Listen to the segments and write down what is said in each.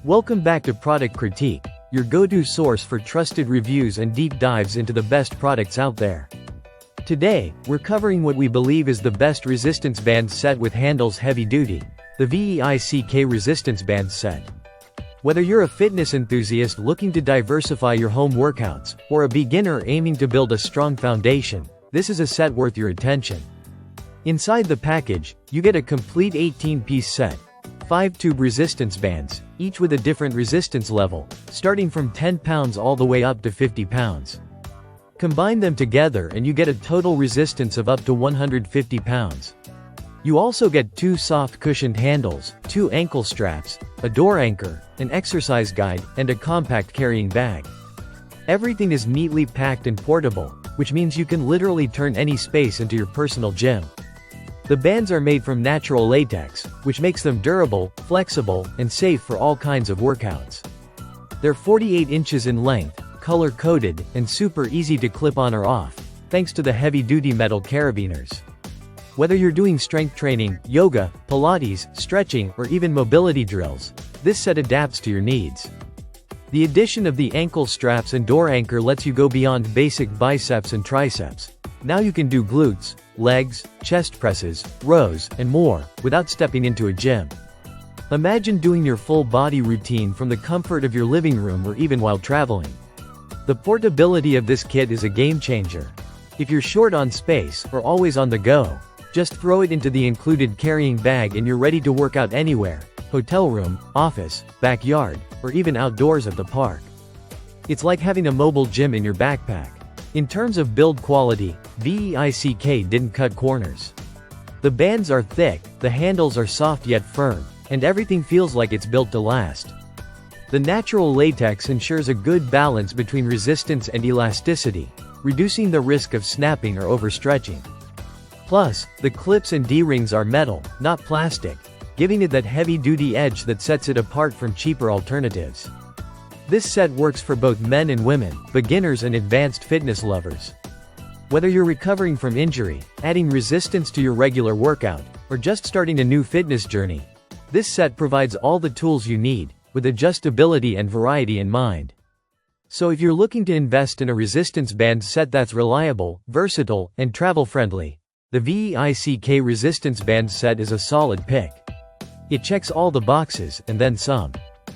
Welcome back to Product Critique, your go-to source for trusted reviews and deep dives into the best products out there. Today, we're covering what we believe is the best resistance band set with handles heavy duty, the Veick resistance band set. Whether you're a fitness enthusiast looking to diversify your home workouts, or a beginner aiming to build a strong foundation, this is a set worth your attention. Inside the package, you get a complete 18-piece set. 5 tube resistance bands, each with a different resistance level, starting from 10 pounds all the way up to 50 pounds. Combine them together and you get a total resistance of up to 150 pounds. You also get 2 soft cushioned handles, 2 ankle straps, a door anchor, an exercise guide, and a compact carrying bag. Everything is neatly packed and portable, which means you can literally turn any space into your personal gym. The bands are made from natural latex, which makes them durable, flexible, and safe for all kinds of workouts. They're 48 inches in length, color-coded, and super easy to clip on or off, thanks to the heavy-duty metal carabiners. Whether you're doing strength training, yoga, Pilates, stretching, or even mobility drills, this set adapts to your needs. The addition of the ankle straps and door anchor lets you go beyond basic biceps and triceps. Now you can do glutes, legs, chest presses, rows, and more, without stepping into a gym. Imagine doing your full body routine from the comfort of your living room or even while traveling. The portability of this kit is a game changer. If you're short on space, or always on the go, just throw it into the included carrying bag and you're ready to work out anywhere: hotel room, office, backyard, or even outdoors at the park. It's like having a mobile gym in your backpack. In terms of build quality, Veick didn't cut corners. The bands are thick, the handles are soft yet firm, and everything feels like it's built to last. The natural latex ensures a good balance between resistance and elasticity, reducing the risk of snapping or overstretching. Plus, the clips and D-rings are metal, not plastic, giving it that heavy-duty edge that sets it apart from cheaper alternatives. This set works for both men and women, beginners and advanced fitness lovers. Whether you're recovering from injury, adding resistance to your regular workout, or just starting a new fitness journey, this set provides all the tools you need, with adjustability and variety in mind. So if you're looking to invest in a resistance band set that's reliable, versatile, and travel-friendly, the Veick resistance band set is a solid pick. It checks all the boxes, and then some.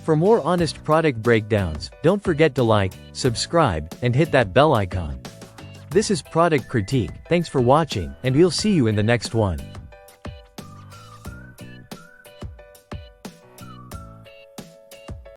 For more honest product breakdowns, don't forget to like, subscribe, and hit that bell icon. This is Product Critique, thanks for watching, and we'll see you in the next one.